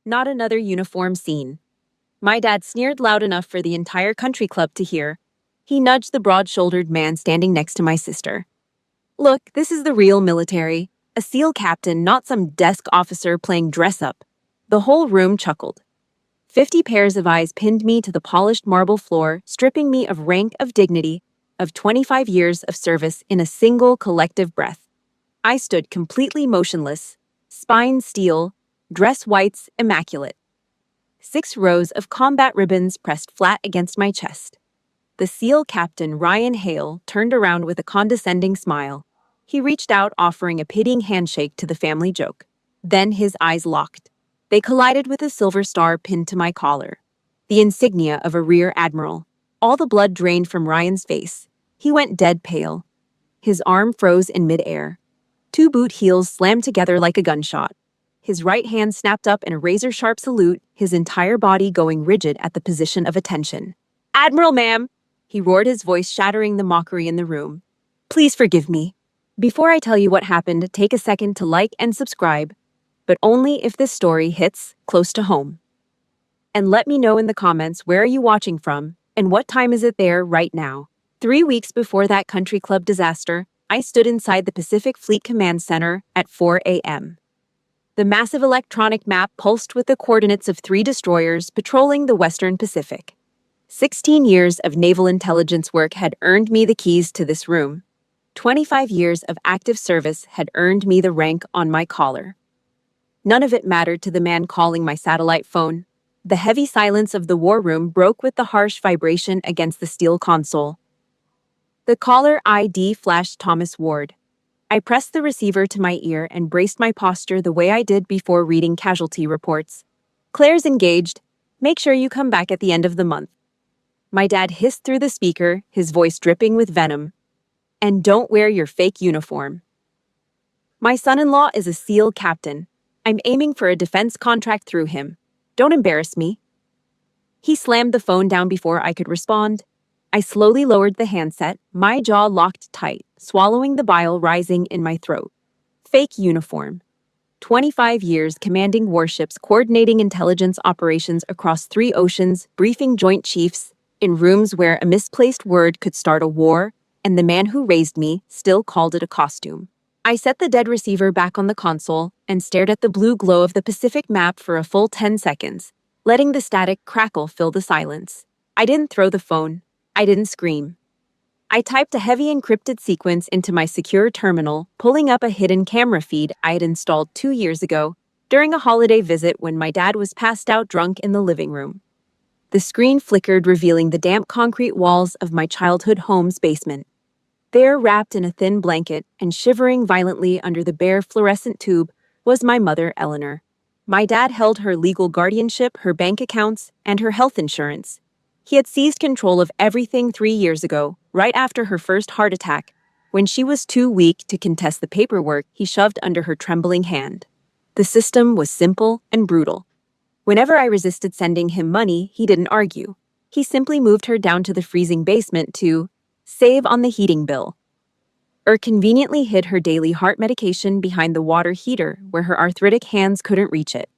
Not another uniform scene. My dad sneered loud enough for the entire country club to hear. He nudged the broad-shouldered man standing next to my sister. Look, this is the real military. A SEAL captain, not some desk officer playing dress-up. The whole room chuckled. 50 pairs of eyes pinned me to the polished marble floor, stripping me of rank, of dignity, of 25 years of service in a single collective breath. I stood completely motionless, spine steel, dress whites immaculate. 6 rows of combat ribbons pressed flat against my chest. The SEAL captain, Ryan Hale, turned around with a condescending smile. He reached out, offering a pitying handshake to the family joke. Then his eyes locked. They collided with a silver star pinned to my collar, the insignia of a rear admiral. All the blood drained from Ryan's face. He went dead pale. His arm froze in midair. 2 boot heels slammed together like a gunshot. His right hand snapped up in a razor-sharp salute, his entire body going rigid at the position of attention. "Admiral, ma'am!" He roared, his voice shattering the mockery in the room. "Please forgive me. Before I tell you what happened, take a second to like and subscribe, but only if this story hits close to home. And let me know in the comments, where are you watching from, and what time is it there right now?" 3 weeks before that country club disaster, I stood inside the Pacific Fleet Command Center at 4 a.m. The massive electronic map pulsed with the coordinates of 3 destroyers patrolling the Western Pacific. 16 years of naval intelligence work had earned me the keys to this room. 25 years of active service had earned me the rank on my collar. None of it mattered to the man calling my satellite phone. The heavy silence of the war room broke with the harsh vibration against the steel console. The caller ID flashed Thomas Ward. I pressed the receiver to my ear and braced my posture the way I did before reading casualty reports. "Claire's engaged. Make sure you come back at the end of the month." My dad hissed through the speaker, his voice dripping with venom. "And don't wear your fake uniform. My son-in-law is a SEAL captain. I'm aiming for a defense contract through him. Don't embarrass me." He slammed the phone down before I could respond. I slowly lowered the handset, my jaw locked tight, swallowing the bile rising in my throat. Fake uniform. 25 years commanding warships, coordinating intelligence operations across 3 oceans, briefing joint chiefs, in rooms where a misplaced word could start a war, and the man who raised me still called it a costume. I set the dead receiver back on the console and stared at the blue glow of the Pacific map for a full 10 seconds, letting the static crackle fill the silence. I didn't throw the phone. I didn't scream. I typed a heavy encrypted sequence into my secure terminal, pulling up a hidden camera feed I had installed 2 years ago during a holiday visit when my dad was passed out drunk in the living room. The screen flickered, revealing the damp concrete walls of my childhood home's basement. There, wrapped in a thin blanket and shivering violently under the bare fluorescent tube, was my mother, Eleanor. My dad held her legal guardianship, her bank accounts, and her health insurance. He had seized control of everything 3 years ago, right after her first heart attack. When she was too weak to contest the paperwork he shoved under her trembling hand. The system was simple and brutal. Whenever I resisted sending him money, he didn't argue. He simply moved her down to the freezing basement to save on the heating bill, or conveniently hid her daily heart medication behind the water heater where her arthritic hands couldn't reach it.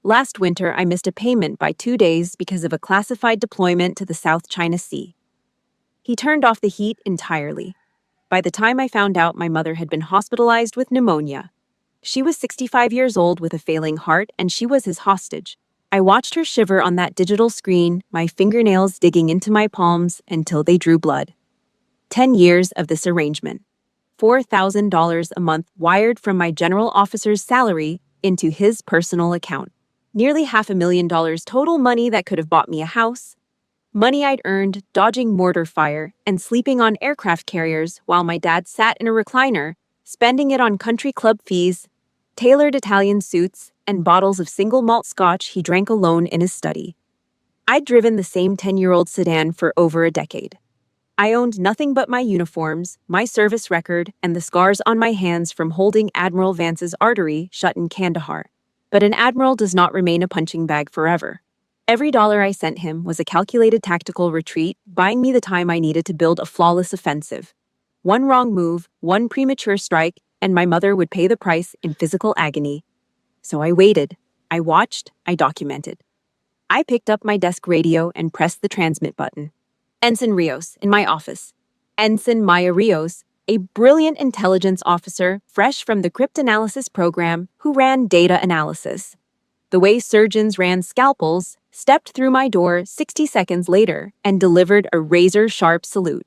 Last winter, I missed a payment by 2 days because of a classified deployment to the South China Sea. He turned off the heat entirely. By the time I found out, my mother had been hospitalized with pneumonia. She was 65 years old with a failing heart, and she was his hostage. I watched her shiver on that digital screen, my fingernails digging into my palms until they drew blood. 10 years of this arrangement. $4,000 a month wired from my general officer's salary into his personal account. Nearly $500,000 total, money that could have bought me a house. Money I'd earned dodging mortar fire and sleeping on aircraft carriers while my dad sat in a recliner, spending it on country club fees, tailored Italian suits, and bottles of single malt scotch he drank alone in his study. I'd driven the same 10-year-old sedan for over a decade. I owned nothing but my uniforms, my service record, and the scars on my hands from holding Admiral Vance's artery shut in Kandahar. But an admiral does not remain a punching bag forever. Every dollar I sent him was a calculated tactical retreat, buying me the time I needed to build a flawless offensive. One wrong move, one premature strike, and my mother would pay the price in physical agony. So I waited. I watched, I documented. I picked up my desk radio and pressed the transmit button. Ensign Rios, in my office. Ensign Maya Rios, a brilliant intelligence officer fresh from the cryptanalysis program who ran data analysis. The way surgeons ran scalpels, stepped through my door 60 seconds later and delivered a razor-sharp salute.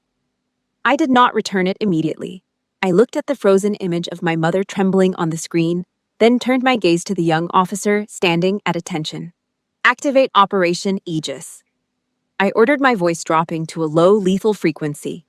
I did not return it immediately. I looked at the frozen image of my mother trembling on the screen, then turned my gaze to the young officer standing at attention. Activate Operation Aegis. I ordered, my voice dropping to a low, lethal frequency.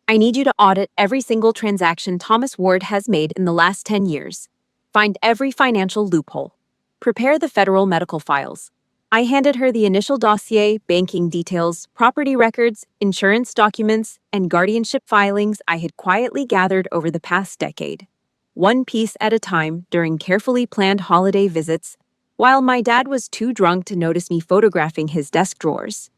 I need you to audit every single transaction Thomas Ward has made in the last 10 years. Find every financial loophole. Prepare the federal medical files. I handed her the initial dossier, banking details, property records, insurance documents, and guardianship filings I had quietly gathered over the past decade. One piece at a time during carefully planned holiday visits, while my dad was too drunk to notice me photographing his desk drawers.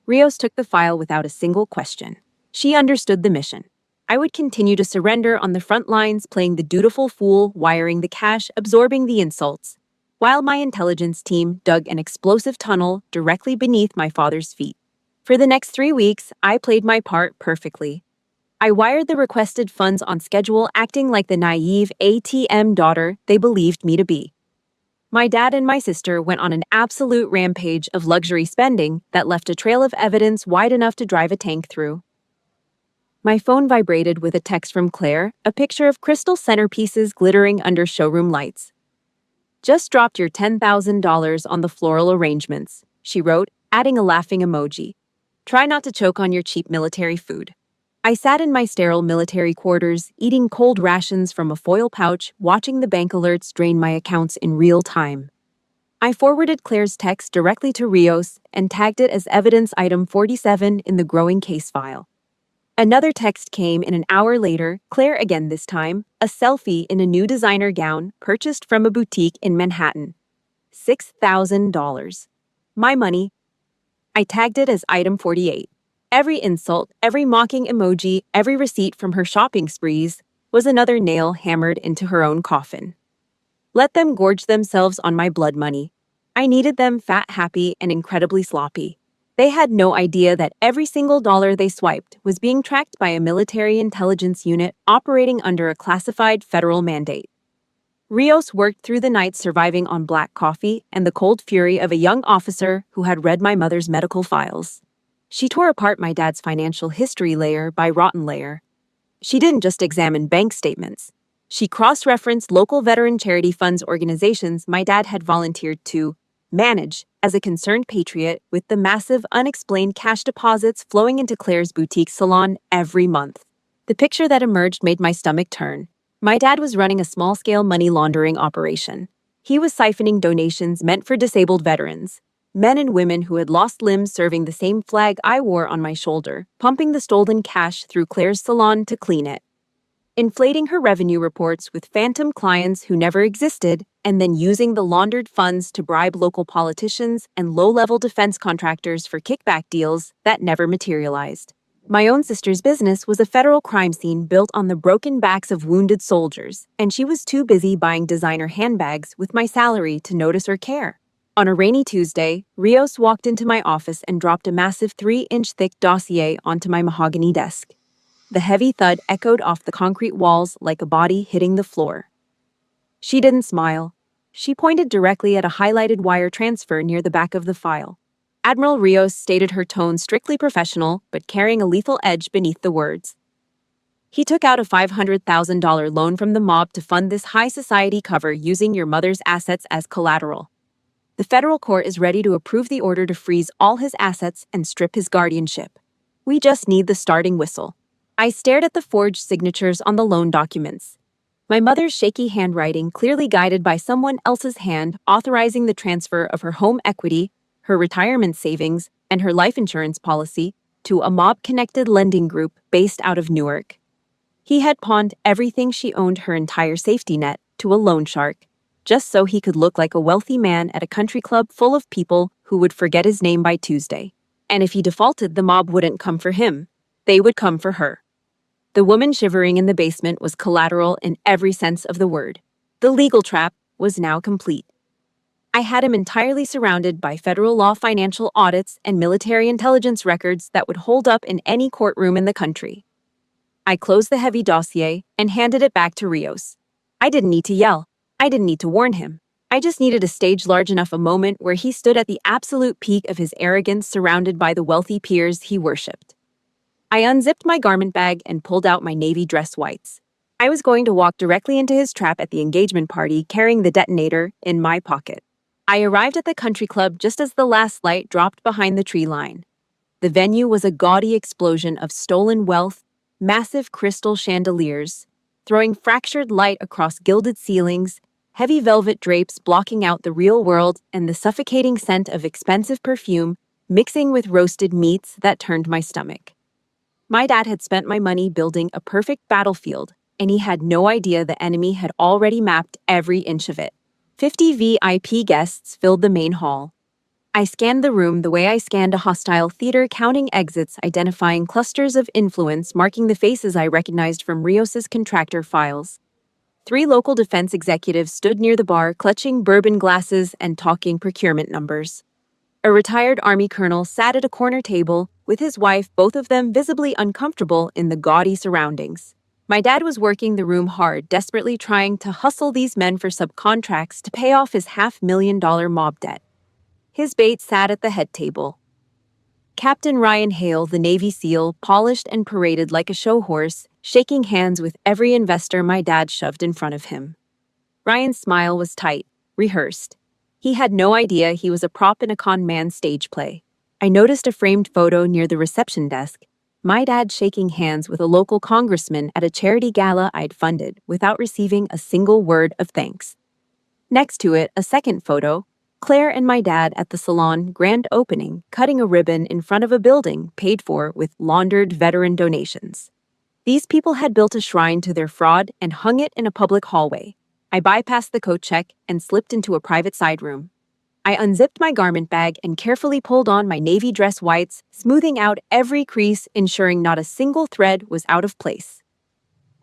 Rios took the file without a single question. She understood the mission. I would continue to surrender on the front lines, playing the dutiful fool, wiring the cash, absorbing the insults, while my intelligence team dug an explosive tunnel directly beneath my father's feet. For the next 3 weeks, I played my part perfectly. I wired the requested funds on schedule, acting like the naive ATM daughter they believed me to be. My dad and my sister went on an absolute rampage of luxury spending that left a trail of evidence wide enough to drive a tank through. My phone vibrated with a text from Claire, a picture of crystal centerpieces glittering under showroom lights. Just dropped your $10,000 on the floral arrangements, she wrote, adding a laughing emoji. Try not to choke on your cheap military food. I sat in my sterile military quarters, eating cold rations from a foil pouch, watching the bank alerts drain my accounts in real time. I forwarded Claire's text directly to Rios and tagged it as evidence item 47 in the growing case file. Another text came in an hour later, Claire again this time, a selfie in a new designer gown purchased from a boutique in Manhattan. $6,000. My money. I tagged it as item 48. Every insult, every mocking emoji, every receipt from her shopping sprees was another nail hammered into her own coffin. Let them gorge themselves on my blood money. I needed them fat, happy, and incredibly sloppy. They had no idea that every single dollar they swiped was being tracked by a military intelligence unit operating under a classified federal mandate. Rios worked through the night surviving on black coffee and the cold fury of a young officer who had read my mother's medical files. She tore apart my dad's financial history layer by rotten layer. She didn't just examine bank statements. She cross-referenced local veteran charity funds organizations my dad had volunteered to manage as a concerned patriot, with the massive, unexplained cash deposits flowing into Claire's boutique salon every month. The picture that emerged made my stomach turn. My dad was running a small-scale money laundering operation. He was siphoning donations meant for disabled veterans, men and women who had lost limbs serving the same flag I wore on my shoulder, pumping the stolen cash through Claire's salon to clean it, inflating her revenue reports with phantom clients who never existed, and then using the laundered funds to bribe local politicians and low-level defense contractors for kickback deals that never materialized. My own sister's business was a federal crime scene built on the broken backs of wounded soldiers, and she was too busy buying designer handbags with my salary to notice or care. On a rainy Tuesday, Rios walked into my office and dropped a massive 3-inch thick dossier onto my mahogany desk. The heavy thud echoed off the concrete walls like a body hitting the floor. She didn't smile. She pointed directly at a highlighted wire transfer near the back of the file. Admiral Rios stated, her tone strictly professional, but carrying a lethal edge beneath the words. He took out a $500,000 loan from the mob to fund this high society cover using your mother's assets as collateral. The federal court is ready to approve the order to freeze all his assets and strip his guardianship. We just need the starting whistle. I stared at the forged signatures on the loan documents. My mother's shaky handwriting, clearly guided by someone else's hand, authorizing the transfer of her home equity, her retirement savings, and her life insurance policy to a mob-connected lending group based out of Newark. He had pawned everything she owned, her entire safety net, to a loan shark, just so he could look like a wealthy man at a country club full of people who would forget his name by Tuesday. And if he defaulted, the mob wouldn't come for him. They would come for her. The woman shivering in the basement was collateral in every sense of the word. The legal trap was now complete. I had him entirely surrounded by federal law financial audits and military intelligence records that would hold up in any courtroom in the country. I closed the heavy dossier and handed it back to Rios. I didn't need to yell. I didn't need to warn him. I just needed a stage large enough a moment where he stood at the absolute peak of his arrogance surrounded by the wealthy peers he worshipped. I unzipped my garment bag and pulled out my navy dress whites. I was going to walk directly into his trap at the engagement party carrying the detonator in my pocket. I arrived at the country club just as the last light dropped behind the tree line. The venue was a gaudy explosion of stolen wealth, massive crystal chandeliers, throwing fractured light across gilded ceilings, heavy velvet drapes blocking out the real world, and the suffocating scent of expensive perfume mixing with roasted meats that turned my stomach. My dad had spent my money building a perfect battlefield, and he had no idea the enemy had already mapped every inch of it. 50 VIP guests filled the main hall. I scanned the room the way I scanned a hostile theater, counting exits, identifying clusters of influence, marking the faces I recognized from Rios's contractor files. 3 local defense executives stood near the bar, clutching bourbon glasses and talking procurement numbers. A retired Army colonel sat at a corner table with his wife, both of them visibly uncomfortable in the gaudy surroundings. My dad was working the room hard, desperately trying to hustle these men for subcontracts to pay off his $500,000 mob debt. His bait sat at the head table. Captain Ryan Hale, the Navy SEAL, polished and paraded like a show horse, shaking hands with every investor my dad shoved in front of him. Ryan's smile was tight, rehearsed. He had no idea he was a prop in a con man's stage play. I noticed a framed photo near the reception desk, my dad shaking hands with a local congressman at a charity gala I'd funded without receiving a single word of thanks. Next to it, a second photo, Claire and my dad at the salon grand opening, cutting a ribbon in front of a building paid for with laundered veteran donations. These people had built a shrine to their fraud and hung it in a public hallway. I bypassed the coat check and slipped into a private side room. I unzipped my garment bag and carefully pulled on my navy dress whites, smoothing out every crease, ensuring not a single thread was out of place.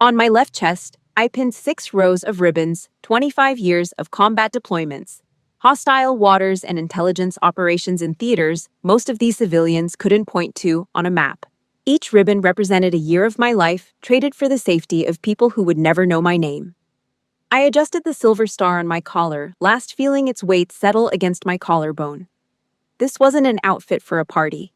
On my left chest, I pinned 6 rows of ribbons, 25 years of combat deployments, hostile waters and intelligence operations in theaters most of these civilians couldn't point to on a map. Each ribbon represented a year of my life, traded for the safety of people who would never know my name. I adjusted the silver star on my collar, last feeling its weight settle against my collarbone. This wasn't an outfit for a party.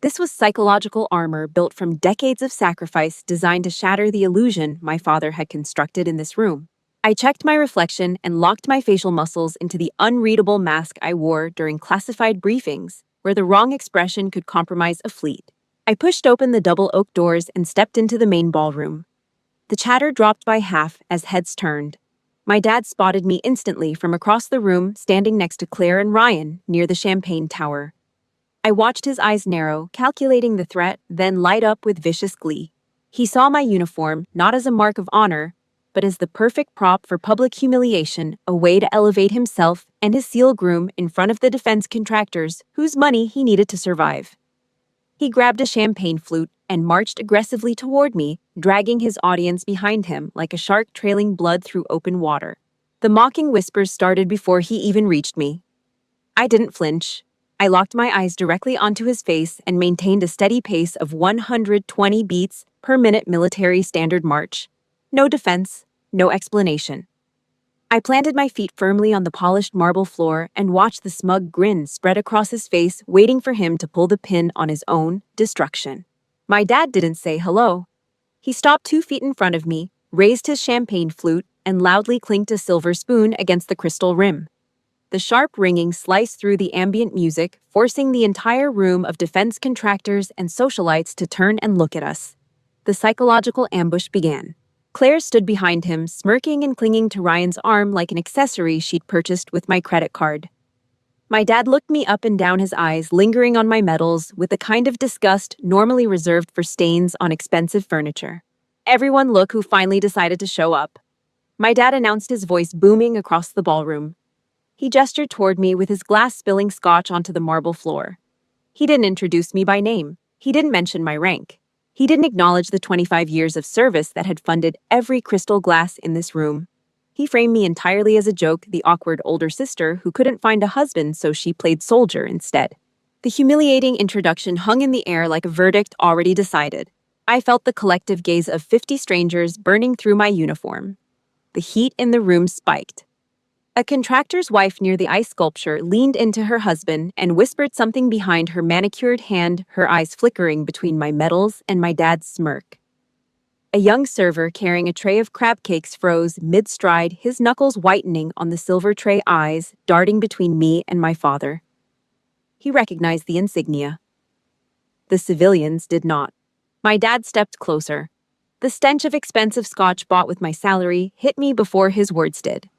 This was psychological armor built from decades of sacrifice designed to shatter the illusion my father had constructed in this room. I checked my reflection and locked my facial muscles into the unreadable mask I wore during classified briefings, where the wrong expression could compromise a fleet. I pushed open the double oak doors and stepped into the main ballroom. The chatter dropped by half as heads turned. My dad spotted me instantly from across the room, standing next to Claire and Ryan near the champagne tower. I watched his eyes narrow, calculating the threat, then light up with vicious glee. He saw my uniform not as a mark of honor, but as the perfect prop for public humiliation, a way to elevate himself and his SEAL groom in front of the defense contractors whose money he needed to survive. He grabbed a champagne flute and marched aggressively toward me, dragging his audience behind him like a shark trailing blood through open water. The mocking whispers started before he even reached me. I didn't flinch. I locked my eyes directly onto his face and maintained a steady pace of 120 beats per minute military standard march. No defense, no explanation. I planted my feet firmly on the polished marble floor and watched the smug grin spread across his face, waiting for him to pull the pin on his own destruction. My dad didn't say hello. He stopped 2 feet in front of me, raised his champagne flute, and loudly clinked a silver spoon against the crystal rim. The sharp ringing sliced through the ambient music, forcing the entire room of defense contractors and socialites to turn and look at us. The psychological ambush began. Claire stood behind him, smirking and clinging to Ryan's arm like an accessory she'd purchased with my credit card. My dad looked me up and down, his eyes lingering on my medals with the kind of disgust normally reserved for stains on expensive furniture. Everyone look who finally decided to show up. My dad announced, his voice booming across the ballroom. He gestured toward me with his glass spilling scotch onto the marble floor. He didn't introduce me by name. He didn't mention my rank. He didn't acknowledge the 25 years of service that had funded every crystal glass in this room. He framed me entirely as a joke, the awkward older sister who couldn't find a husband, so she played soldier instead. The humiliating introduction hung in the air like a verdict already decided. I felt the collective gaze of 50 strangers burning through my uniform. The heat in the room spiked. A contractor's wife near the ice sculpture leaned into her husband and whispered something behind her manicured hand, her eyes flickering between my medals and my dad's smirk. A young server carrying a tray of crab cakes froze mid-stride, his knuckles whitening on the silver tray, eyes darting between me and my father. He recognized the insignia. The civilians did not. My dad stepped closer. The stench of expensive scotch bought with my salary hit me before his words did.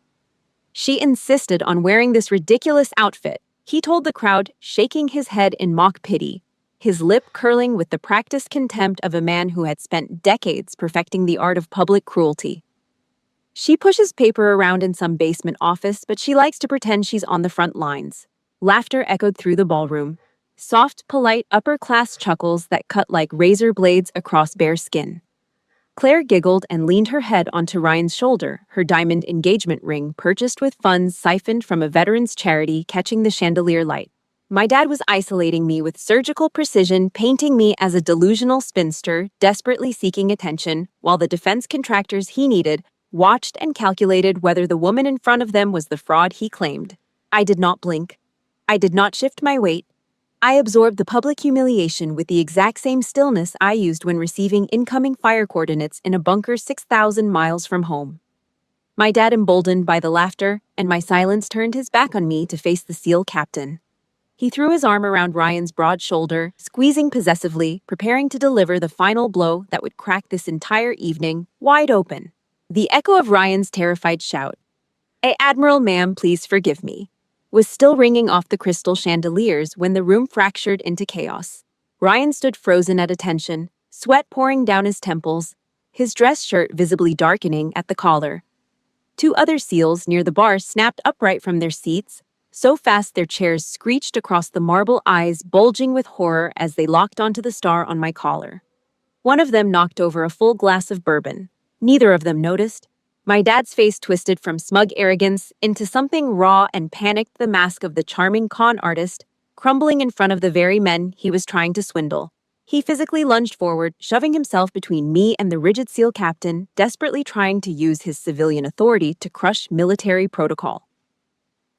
She insisted on wearing this ridiculous outfit, he told the crowd, shaking his head in mock pity, his lip curling with the practiced contempt of a man who had spent decades perfecting the art of public cruelty. She pushes paper around in some basement office, but she likes to pretend she's on the front lines. Laughter echoed through the ballroom. Soft, polite, upper-class chuckles that cut like razor blades across bare skin. Claire giggled and leaned her head onto Ryan's shoulder, her diamond engagement ring purchased with funds siphoned from a veterans' charity catching the chandelier light. My dad was isolating me with surgical precision, painting me as a delusional spinster, desperately seeking attention, while the defense contractors he needed watched and calculated whether the woman in front of them was the fraud he claimed. I did not blink. I did not shift my weight. I absorbed the public humiliation with the exact same stillness I used when receiving incoming fire coordinates in a bunker 6,000 miles from home. My dad, emboldened by the laughter and my silence, turned his back on me to face the SEAL captain. He threw his arm around Ryan's broad shoulder, squeezing possessively, preparing to deliver the final blow that would crack this entire evening wide open. The echo of Ryan's terrified shout, "Admiral, ma'am, please forgive me," was still ringing off the crystal chandeliers when the room fractured into chaos. Ryan stood frozen at attention, sweat pouring down his temples, his dress shirt visibly darkening at the collar. Two other SEALs near the bar snapped upright from their seats, so fast their chairs screeched across the marble, eyes bulging with horror as they locked onto the star on my collar. One of them knocked over a full glass of bourbon. Neither of them noticed. My dad's face twisted from smug arrogance into something raw and panicked, the mask of the charming con artist, crumbling in front of the very men he was trying to swindle. He physically lunged forward, shoving himself between me and the rigid SEAL captain, desperately trying to use his civilian authority to crush military protocol.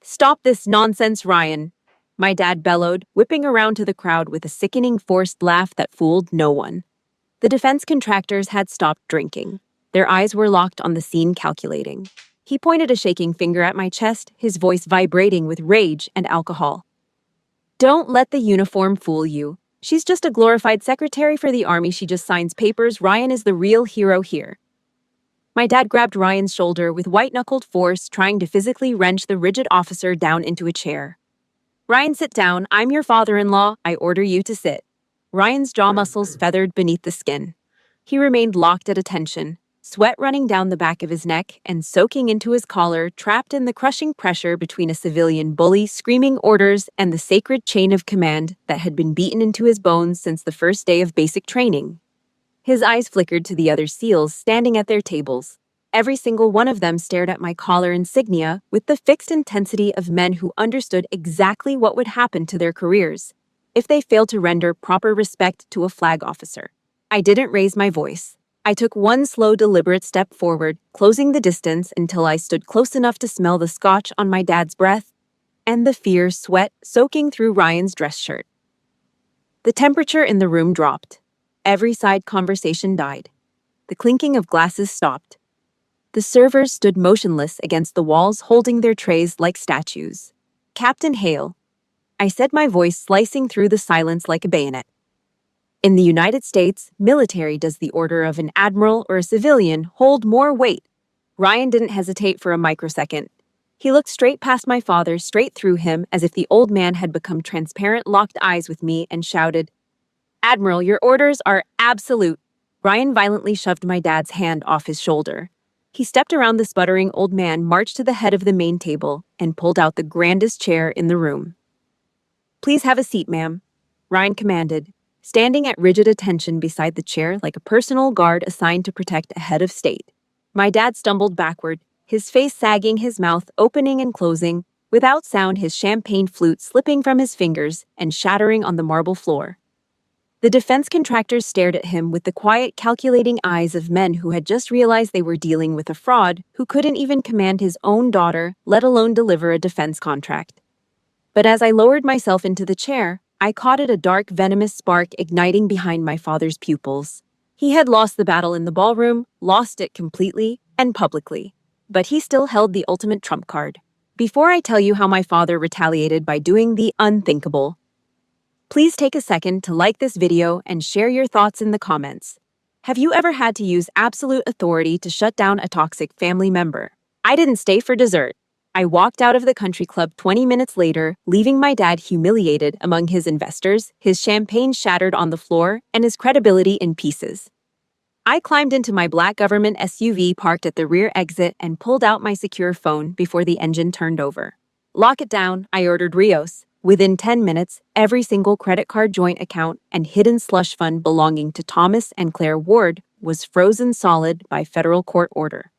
"Stop this nonsense, Ryan," my dad bellowed, whipping around to the crowd with a sickening forced laugh that fooled no one. The defense contractors had stopped drinking. Their eyes were locked on the scene, calculating. He pointed a shaking finger at my chest, his voice vibrating with rage and alcohol. "Don't let the uniform fool you. She's just a glorified secretary for the army. She just signs papers. Ryan is the real hero here." My dad grabbed Ryan's shoulder with white-knuckled force, trying to physically wrench the rigid officer down into a chair. "Ryan, sit down. I'm your father-in-law. I order you to sit." Ryan's jaw muscles feathered beneath the skin. He remained locked at attention, sweat running down the back of his neck and soaking into his collar, trapped in the crushing pressure between a civilian bully screaming orders and the sacred chain of command that had been beaten into his bones since the first day of basic training. His eyes flickered to the other SEALs standing at their tables. Every single one of them stared at my collar insignia with the fixed intensity of men who understood exactly what would happen to their careers if they failed to render proper respect to a flag officer. I didn't raise my voice. I took one slow, deliberate step forward, closing the distance until I stood close enough to smell the scotch on my dad's breath and the fierce sweat soaking through Ryan's dress shirt. The temperature in the room dropped. Every side conversation died. The clinking of glasses stopped. The servers stood motionless against the walls, holding their trays like statues. "Captain Hale," I said, my voice slicing through the silence like a bayonet. "In the United States, military does the order of an admiral or a civilian hold more weight." Ryan didn't hesitate for a microsecond. He looked straight past my father, straight through him, as if the old man had become transparent, locked eyes with me, and shouted, "Admiral, your orders are absolute." Ryan violently shoved my dad's hand off his shoulder. He stepped around the sputtering old man, marched to the head of the main table, and pulled out the grandest chair in the room. "Please have a seat, ma'am," Ryan commanded, standing at rigid attention beside the chair like a personal guard assigned to protect a head of state. My dad stumbled backward, his face sagging, his mouth opening and closing, without sound, his champagne flute slipping from his fingers and shattering on the marble floor. The defense contractors stared at him with the quiet, calculating eyes of men who had just realized they were dealing with a fraud who couldn't even command his own daughter, let alone deliver a defense contract. But as I lowered myself into the chair, I caught at a dark, venomous spark igniting behind my father's pupils. He had lost the battle in the ballroom, lost it completely and publicly. But he still held the ultimate trump card. Before I tell you how my father retaliated by doing the unthinkable, please take a second to like this video and share your thoughts in the comments. Have you ever had to use absolute authority to shut down a toxic family member? I didn't stay for dessert. I walked out of the country club 20 minutes later, leaving my dad humiliated among his investors, his champagne shattered on the floor, and his credibility in pieces. I climbed into my black government SUV parked at the rear exit and pulled out my secure phone before the engine turned over. Lock it down, I ordered Rios. Within 10 minutes, every single credit card joint account and hidden slush fund belonging to Thomas and Claire Ward was frozen solid by federal court order.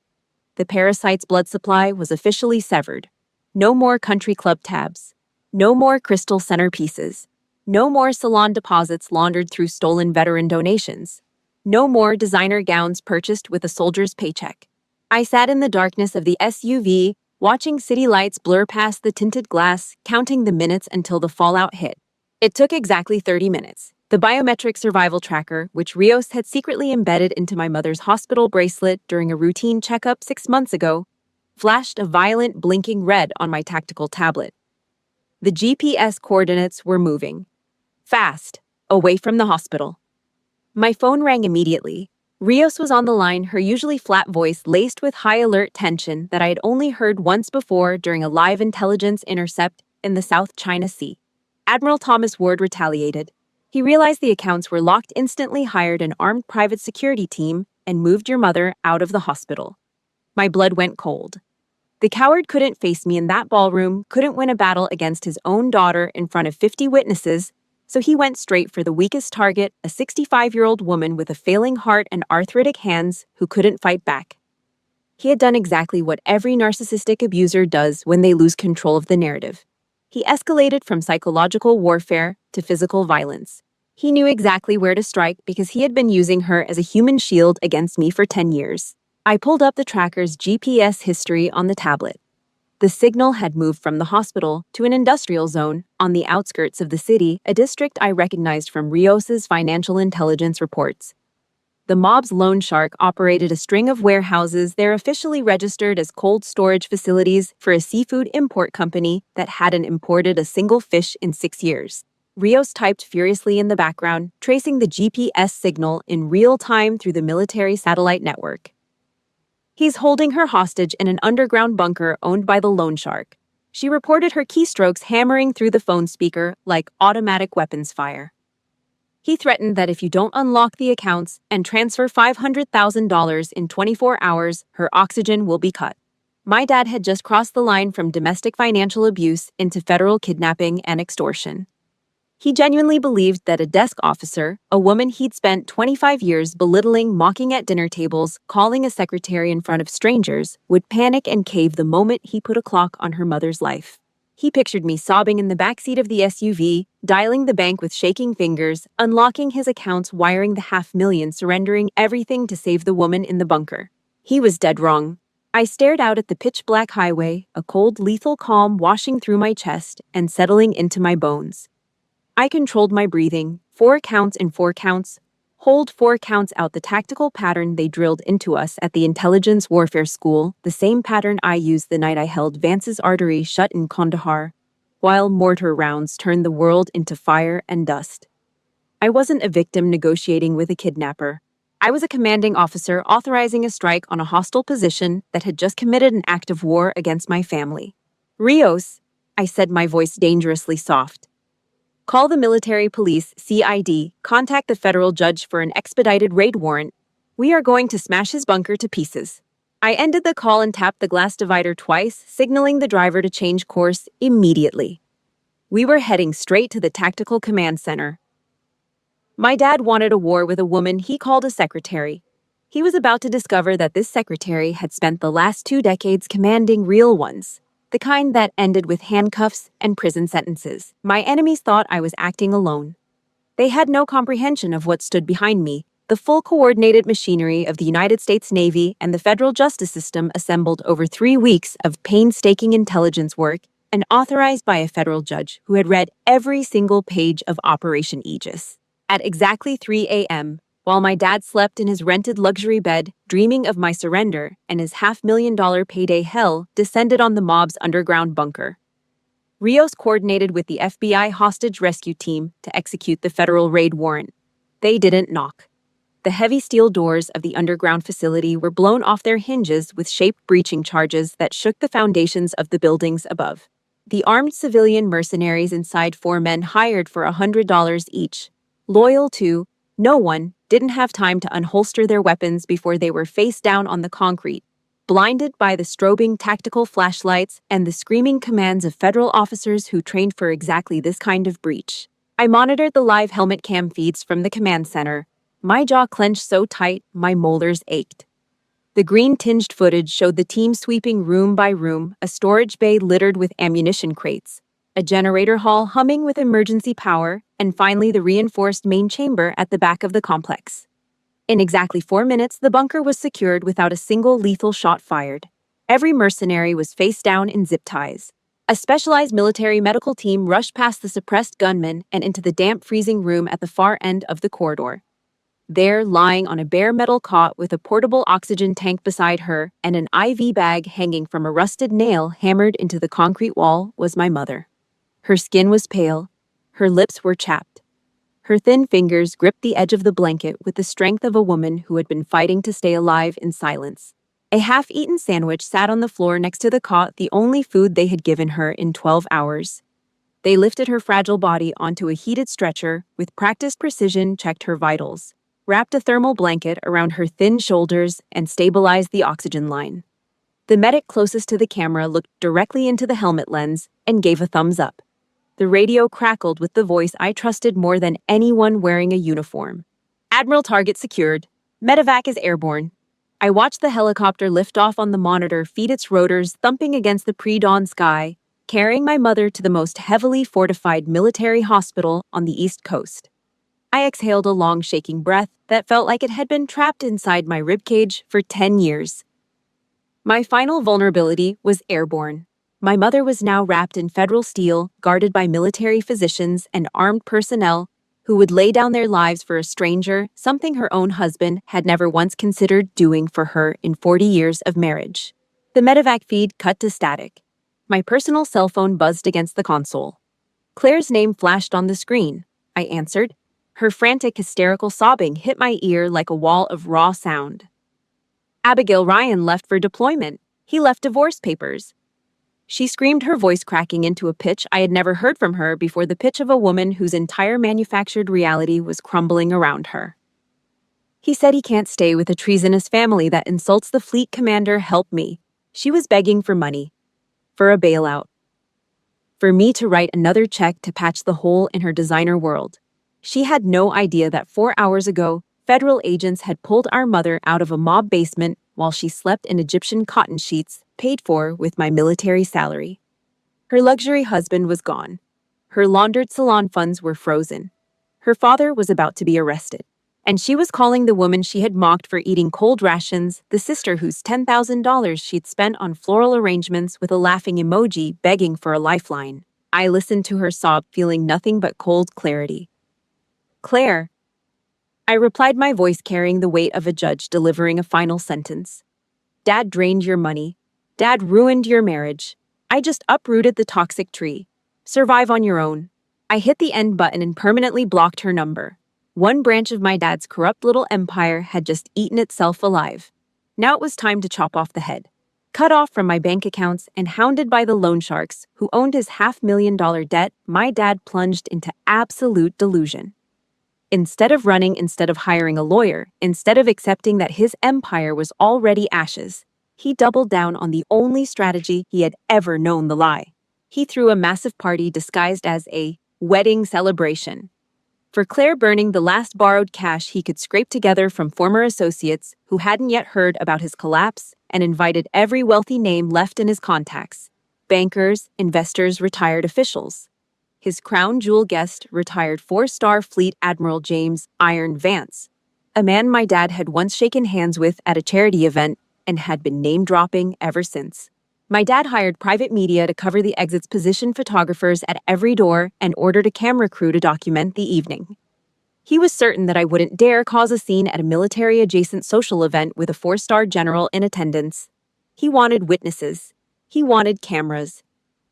The parasite's blood supply was officially severed. No more country club tabs. No more crystal centerpieces. No more salon deposits laundered through stolen veteran donations. No more designer gowns purchased with a soldier's paycheck. I sat in the darkness of the SUV, watching city lights blur past the tinted glass, counting the minutes until the fallout hit. It took exactly 30 minutes. The biometric survival tracker, which Rios had secretly embedded into my mother's hospital bracelet during a routine checkup 6 months ago, flashed a violent blinking red on my tactical tablet. The GPS coordinates were moving. Fast, away from the hospital. My phone rang immediately. Rios was on the line, her usually flat voice laced with high alert tension that I had only heard once before during a live intelligence intercept in the South China Sea. Admiral Thomas Ward retaliated. He realized the accounts were locked, instantly hired an armed private security team, and moved your mother out of the hospital. My blood went cold. The coward couldn't face me in that ballroom, couldn't win a battle against his own daughter in front of 50 witnesses, so he went straight for the weakest target, a 65-year-old woman with a failing heart and arthritic hands who couldn't fight back. He had done exactly what every narcissistic abuser does when they lose control of the narrative. He escalated from psychological warfare to physical violence. He knew exactly where to strike because he had been using her as a human shield against me for 10 years. I pulled up the tracker's GPS history on the tablet. The signal had moved from the hospital to an industrial zone on the outskirts of the city, a district I recognized from Rios's financial intelligence reports. The mob's loan shark operated a string of warehouses there officially registered as cold storage facilities for a seafood import company that hadn't imported a single fish in 6 years. Rios typed furiously in the background, tracing the GPS signal in real time through the military satellite network. He's holding her hostage in an underground bunker owned by the loan shark. She reported her keystrokes hammering through the phone speaker like automatic weapons fire. He threatened that if you don't unlock the accounts and transfer $500,000 in 24 hours, her oxygen will be cut. My dad had just crossed the line from domestic financial abuse into federal kidnapping and extortion. He genuinely believed that a desk officer, a woman he'd spent 25 years belittling, mocking at dinner tables, calling a secretary in front of strangers, would panic and cave the moment he put a clock on her mother's life. He pictured me sobbing in the backseat of the SUV, dialing the bank with shaking fingers, unlocking his accounts, wiring the $500,000, surrendering everything to save the woman in the bunker. He was dead wrong. I stared out at the pitch-black highway, a cold, lethal calm washing through my chest and settling into my bones. I controlled my breathing, 4 counts in 4 counts, hold 4 counts out, the tactical pattern they drilled into us at the intelligence warfare school, the same pattern I used the night I held Vance's artery shut in Kandahar, while mortar rounds turned the world into fire and dust. I wasn't a victim negotiating with a kidnapper. I was a commanding officer authorizing a strike on a hostile position that had just committed an act of war against my family. Rios, I said, my voice dangerously soft. Call the military police, CID, contact the federal judge for an expedited raid warrant. We are going to smash his bunker to pieces. I ended the call and tapped the glass divider twice, signaling the driver to change course immediately. We were heading straight to the tactical command center. My dad wanted a war with a woman he called a secretary. He was about to discover that this secretary had spent the last 2 decades commanding real ones, the kind that ended with handcuffs and prison sentences. My enemies thought I was acting alone. They had no comprehension of what stood behind me, the full coordinated machinery of the United States Navy and the federal justice system assembled over 3 weeks of painstaking intelligence work and authorized by a federal judge who had read every single page of Operation Aegis. At exactly 3 a.m., while my dad slept in his rented luxury bed, dreaming of my surrender, and his $500,000 payday hell descended on the mob's underground bunker. Rios coordinated with the FBI hostage rescue team to execute the federal raid warrant. They didn't knock. The heavy steel doors of the underground facility were blown off their hinges with shaped breaching charges that shook the foundations of the buildings above. The armed civilian mercenaries inside, 4 men hired for $100 each, loyal to no one, didn't have time to unholster their weapons before they were face down on the concrete, blinded by the strobing tactical flashlights and the screaming commands of federal officers who trained for exactly this kind of breach. I monitored the live helmet cam feeds from the command center, my jaw clenched so tight my molars ached. The green-tinged footage showed the team sweeping room by room, a storage bay littered with ammunition crates, a generator hall humming with emergency power, and finally the reinforced main chamber at the back of the complex. In exactly 4 minutes, the bunker was secured without a single lethal shot fired. Every mercenary was face down in zip ties. A specialized military medical team rushed past the suppressed gunmen and into the damp, freezing room at the far end of the corridor. There, lying on a bare metal cot with a portable oxygen tank beside her and an IV bag hanging from a rusted nail hammered into the concrete wall, was my mother. Her skin was pale. Her lips were chapped. Her thin fingers gripped the edge of the blanket with the strength of a woman who had been fighting to stay alive in silence. A half-eaten sandwich sat on the floor next to the cot, the only food they had given her in 12 hours. They lifted her fragile body onto a heated stretcher, with practiced precision checked her vitals, wrapped a thermal blanket around her thin shoulders, and stabilized the oxygen line. The medic closest to the camera looked directly into the helmet lens and gave a thumbs up. The radio crackled with the voice I trusted more than anyone wearing a uniform. "Admiral, target secured. Medevac is airborne." I watched the helicopter lift off on the monitor, feed its rotors thumping against the pre-dawn sky, carrying my mother to the most heavily fortified military hospital on the East Coast. I exhaled a long, shaking breath that felt like it had been trapped inside my ribcage for 10 years. My final vulnerability was airborne. My mother was now wrapped in federal steel, guarded by military physicians and armed personnel who would lay down their lives for a stranger, something her own husband had never once considered doing for her in 40 years of marriage. The medevac feed cut to static. My personal cell phone buzzed against the console. Claire's name flashed on the screen. I answered. Her frantic, hysterical sobbing hit my ear like a wall of raw sound. "Abigail Ryan left for deployment. He left divorce papers." She screamed, her voice cracking into a pitch I had never heard from her before, the pitch of a woman whose entire manufactured reality was crumbling around her. "He said he can't stay with a treasonous family that insults the fleet commander. Help me." She was begging for money. For a bailout. For me to write another check to patch the hole in her designer world. She had no idea that 4 hours ago, federal agents had pulled our mother out of a mob basement while she slept in Egyptian cotton sheets, paid for with my military salary. Her luxury husband was gone. Her laundered salon funds were frozen. Her father was about to be arrested. And she was calling the woman she had mocked for eating cold rations the sister whose $10,000 she'd spent on floral arrangements, with a laughing emoji begging for a lifeline. I listened to her sob, feeling nothing but cold clarity. "Claire," I replied, my voice carrying the weight of a judge delivering a final sentence. "Dad drained your money. Dad ruined your marriage. I just uprooted the toxic tree. Survive on your own." I hit the end button and permanently blocked her number. One branch of my dad's corrupt little empire had just eaten itself alive. Now it was time to chop off the head. Cut off from my bank accounts and hounded by the loan sharks who owned his $500,000 debt, my dad plunged into absolute delusion. Instead of running, instead of hiring a lawyer, instead of accepting that his empire was already ashes, he doubled down on the only strategy he had ever known: the lie. He threw a massive party disguised as a wedding celebration. For Claire burning the last borrowed cash he could scrape together from former associates who hadn't yet heard about his collapse and invited every wealthy name left in his contacts: bankers, investors, retired officials. His crown jewel guest, retired four-star Fleet Admiral James Iron Vance, a man my dad had once shaken hands with at a charity event and had been name-dropping ever since. My dad hired private media to cover the exits, positioned photographers at every door, and ordered a camera crew to document the evening. He was certain that I wouldn't dare cause a scene at a military-adjacent social event with a four-star general in attendance. He wanted witnesses. He wanted cameras.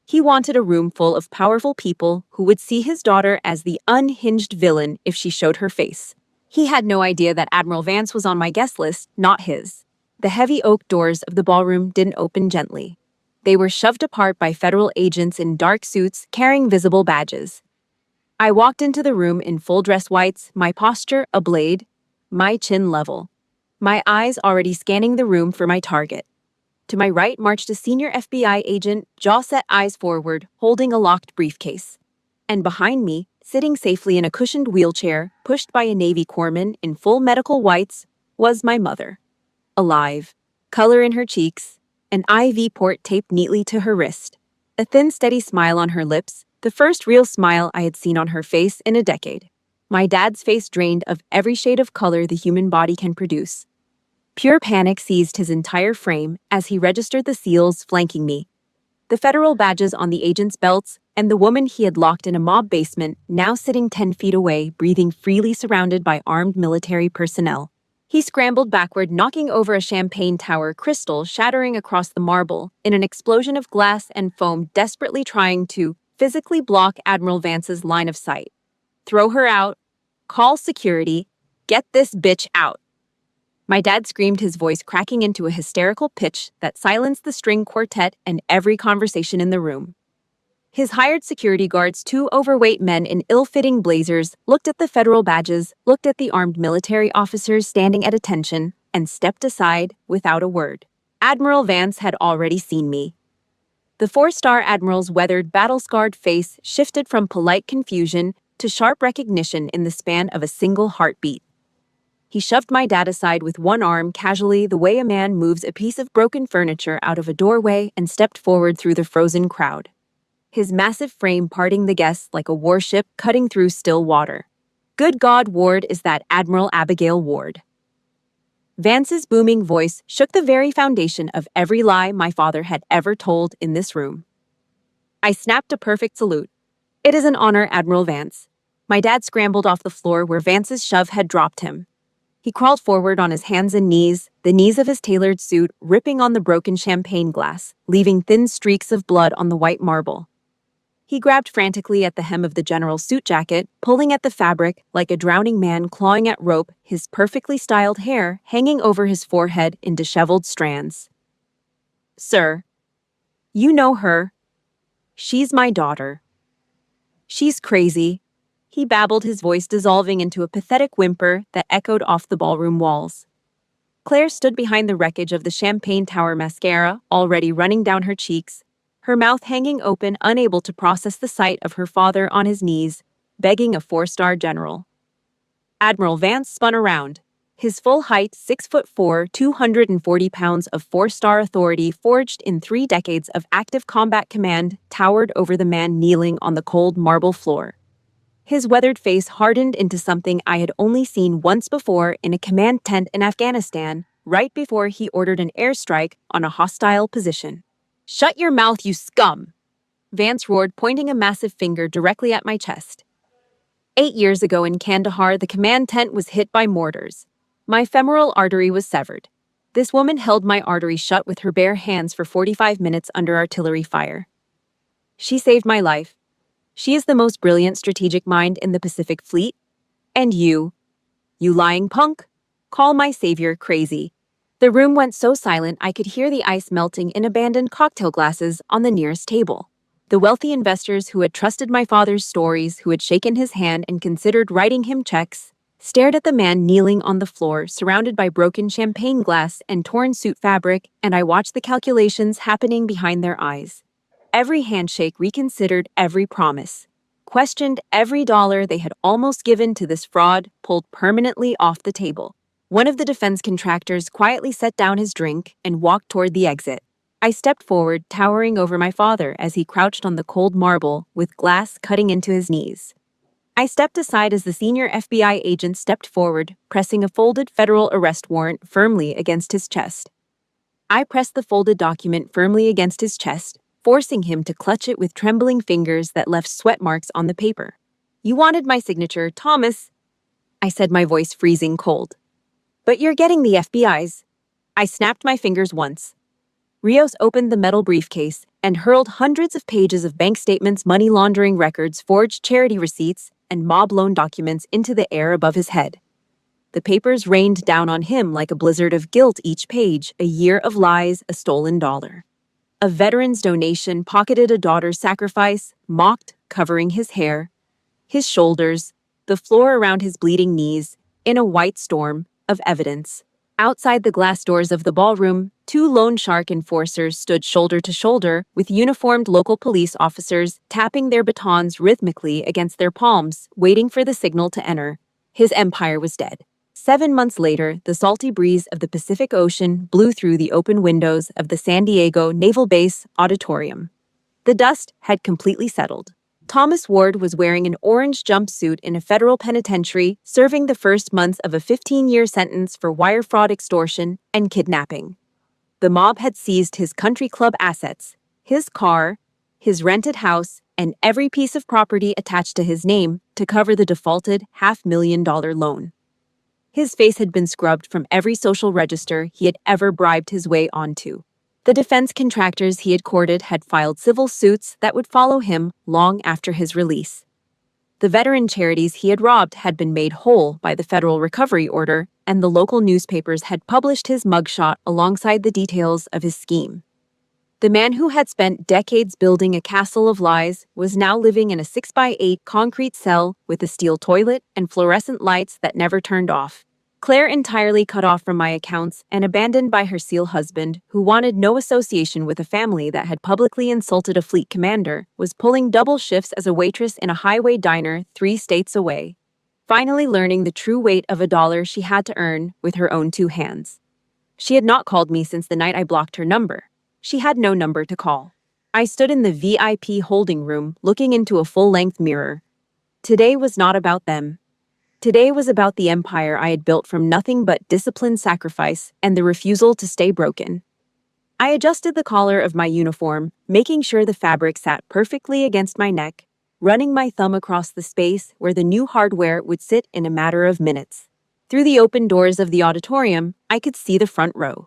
He wanted a room full of powerful people who would see his daughter as the unhinged villain if she showed her face. He had no idea that Admiral Vance was on my guest list, not his. The heavy oak doors of the ballroom didn't open gently. They were shoved apart by federal agents in dark suits carrying visible badges. I walked into the room in full dress whites, my posture a blade, my chin level, my eyes already scanning the room for my target. To my right marched a senior FBI agent, jaw set, eyes forward, holding a locked briefcase. And behind me, sitting safely in a cushioned wheelchair, pushed by a Navy corpsman in full medical whites, was my mother. Alive, color in her cheeks, an IV port taped neatly to her wrist, a thin, steady smile on her lips, the first real smile I had seen on her face in a decade. My dad's face drained of every shade of color the human body can produce. Pure panic seized his entire frame as he registered the seals flanking me, the federal badges on the agents' belts, and the woman he had locked in a mob basement, now sitting 10 feet away, breathing freely, surrounded by armed military personnel. He scrambled backward, knocking over a champagne tower crystal, shattering across the marble in an explosion of glass and foam, desperately trying to physically block Admiral Vance's line of sight. Throw her out. Call security. Get this bitch out. My dad screamed, his voice cracking into a hysterical pitch that silenced the string quartet and every conversation in the room. His hired security guards, two overweight men in ill-fitting blazers, looked at the federal badges, looked at the armed military officers standing at attention, and stepped aside without a word. Admiral Vance had already seen me. The four-star admiral's weathered, battle-scarred face shifted from polite confusion to sharp recognition in the span of a single heartbeat. He shoved my dad aside with one arm, casually, the way a man moves a piece of broken furniture out of a doorway, and stepped forward through the frozen crowd, his massive frame parting the guests like a warship cutting through still water. Good God, Ward, is that Admiral Abigail Ward? Vance's booming voice shook the very foundation of every lie my father had ever told in this room. I snapped a perfect salute. It is an honor, Admiral Vance. My dad scrambled off the floor where Vance's shove had dropped him. He crawled forward on his hands and knees, the knees of his tailored suit ripping on the broken champagne glass, leaving thin streaks of blood on the white marble. He grabbed frantically at the hem of the general's suit jacket, pulling at the fabric like a drowning man clawing at rope, his perfectly styled hair hanging over his forehead in disheveled strands. Sir, you know her. She's my daughter. She's crazy. He babbled, his voice dissolving into a pathetic whimper that echoed off the ballroom walls. Claire stood behind the wreckage of the champagne tower, mascara already running down her cheeks, her mouth hanging open, unable to process the sight of her father on his knees, begging a four-star general. Admiral Vance spun around. His full height, 6'4", 240 pounds of four-star authority forged in 3 decades of active combat command, towered over the man kneeling on the cold marble floor. His weathered face hardened into something I had only seen once before in a command tent in Afghanistan, right before he ordered an airstrike on a hostile position. "Shut your mouth, you scum!" Vance roared, pointing a massive finger directly at my chest. 8 years ago in Kandahar, the command tent was hit by mortars. My femoral artery was severed. This woman held my artery shut with her bare hands for 45 minutes under artillery fire. She saved my life. She is the most brilliant strategic mind in the Pacific Fleet. And you lying punk, call my savior crazy. The room went so silent I could hear the ice melting in abandoned cocktail glasses on the nearest table. The wealthy investors who had trusted my father's stories, who had shaken his hand and considered writing him checks, stared at the man kneeling on the floor, surrounded by broken champagne glass and torn suit fabric, and I watched the calculations happening behind their eyes. Every handshake reconsidered, every promise questioned every dollar they had almost given to this fraud pulled permanently off the table. One of the defense contractors quietly set down his drink and walked toward the exit. I stepped forward, towering over my father as he crouched on the cold marble with glass cutting into his knees. I stepped aside as the senior FBI agent stepped forward, pressing a folded federal arrest warrant firmly against his chest. I pressed the folded document firmly against his chest, forcing him to clutch it with trembling fingers that left sweat marks on the paper. "You wanted my signature, Thomas," I said, my voice freezing cold. "But you're getting the FBI's." I snapped my fingers once. Rios opened the metal briefcase and hurled hundreds of pages of bank statements, money laundering records, forged charity receipts, and mob loan documents into the air above his head. The papers rained down on him like a blizzard of guilt, each page, a year of lies, a stolen dollar. A veteran's donation pocketed, a daughter's sacrifice, mocked, covering his hair, his shoulders, the floor around his bleeding knees, in a white storm of evidence. Outside the glass doors of the ballroom, two loan shark enforcers stood shoulder to shoulder with uniformed local police officers tapping their batons rhythmically against their palms, waiting for the signal to enter. His empire was dead. 7 months later, the salty breeze of the Pacific Ocean blew through the open windows of the San Diego Naval Base auditorium. The dust had completely settled. Thomas Ward was wearing an orange jumpsuit in a federal penitentiary, serving the first months of a 15-year sentence for wire fraud, extortion, and kidnapping. The mob had seized his country club assets, his car, his rented house, and every piece of property attached to his name to cover the defaulted $500,000 loan. His face had been scrubbed from every social register he had ever bribed his way onto. The defense contractors he had courted had filed civil suits that would follow him long after his release. The veteran charities he had robbed had been made whole by the federal recovery order, and the local newspapers had published his mugshot alongside the details of his scheme. The man who had spent decades building a castle of lies was now living in a 6x8 concrete cell with a steel toilet and fluorescent lights that never turned off. Claire, entirely cut off from my accounts and abandoned by her SEAL husband, who wanted no association with a family that had publicly insulted a fleet commander, was pulling double shifts as a waitress in a highway diner 3 states away. Finally learning the true weight of a dollar she had to earn with her own 2 hands. She had not called me since the night I blocked her number. She had no number to call. I stood in the VIP holding room, looking into a full-length mirror. Today was not about them. Today was about the empire I had built from nothing but disciplined sacrifice and the refusal to stay broken. I adjusted the collar of my uniform, making sure the fabric sat perfectly against my neck, running my thumb across the space where the new hardware would sit in a matter of minutes. Through the open doors of the auditorium, I could see the front row.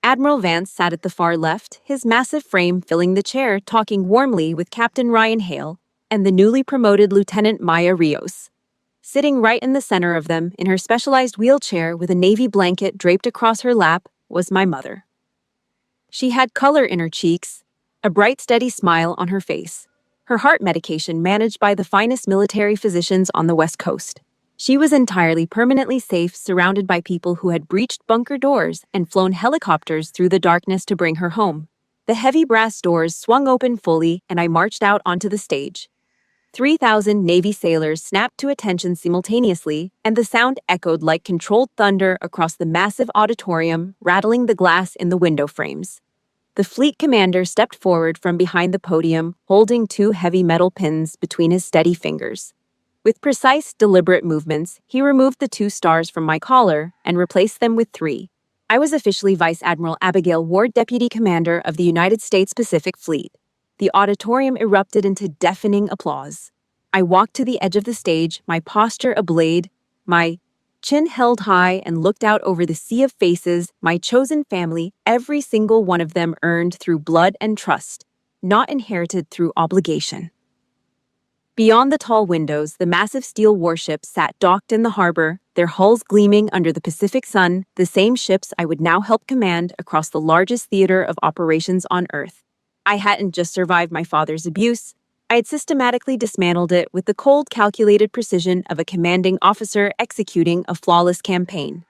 Admiral Vance sat at the far left, his massive frame filling the chair, talking warmly with Captain Ryan Hale and the newly promoted Lieutenant Maya Rios. Sitting right in the center of them, in her specialized wheelchair with a navy blanket draped across her lap, was my mother. She had color in her cheeks, a bright, steady smile on her face, her heart medication managed by the finest military physicians on the West Coast. She was entirely permanently safe, surrounded by people who had breached bunker doors and flown helicopters through the darkness to bring her home. The heavy brass doors swung open fully, and I marched out onto the stage. 3,000 Navy sailors snapped to attention simultaneously, and the sound echoed like controlled thunder across the massive auditorium, rattling the glass in the window frames. The fleet commander stepped forward from behind the podium, holding 2 heavy metal pins between his steady fingers. With precise, deliberate movements, he removed the 2 stars from my collar and replaced them with 3. I was officially Vice Admiral Abigail Ward, Deputy Commander of the United States Pacific Fleet. The auditorium erupted into deafening applause. I walked to the edge of the stage, my posture ablaze, my chin held high, and looked out over the sea of faces, my chosen family, every single one of them earned through blood and trust, not inherited through obligation. Beyond the tall windows, the massive steel warships sat docked in the harbor, their hulls gleaming under the Pacific sun, the same ships I would now help command across the largest theater of operations on Earth. I hadn't just survived my father's abuse, I had systematically dismantled it with the cold, calculated precision of a commanding officer executing a flawless campaign.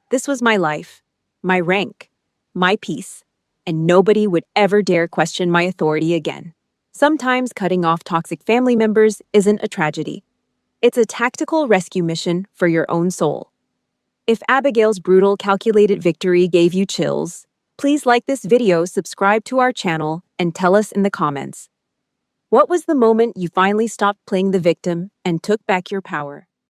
This was my life, my rank, my peace, and nobody would ever dare question my authority again. Sometimes cutting off toxic family members isn't a tragedy. It's a tactical rescue mission for your own soul. If Abigail's brutal, calculated victory gave you chills, please like this video, subscribe to our channel, and tell us in the comments. What was the moment you finally stopped playing the victim and took back your power?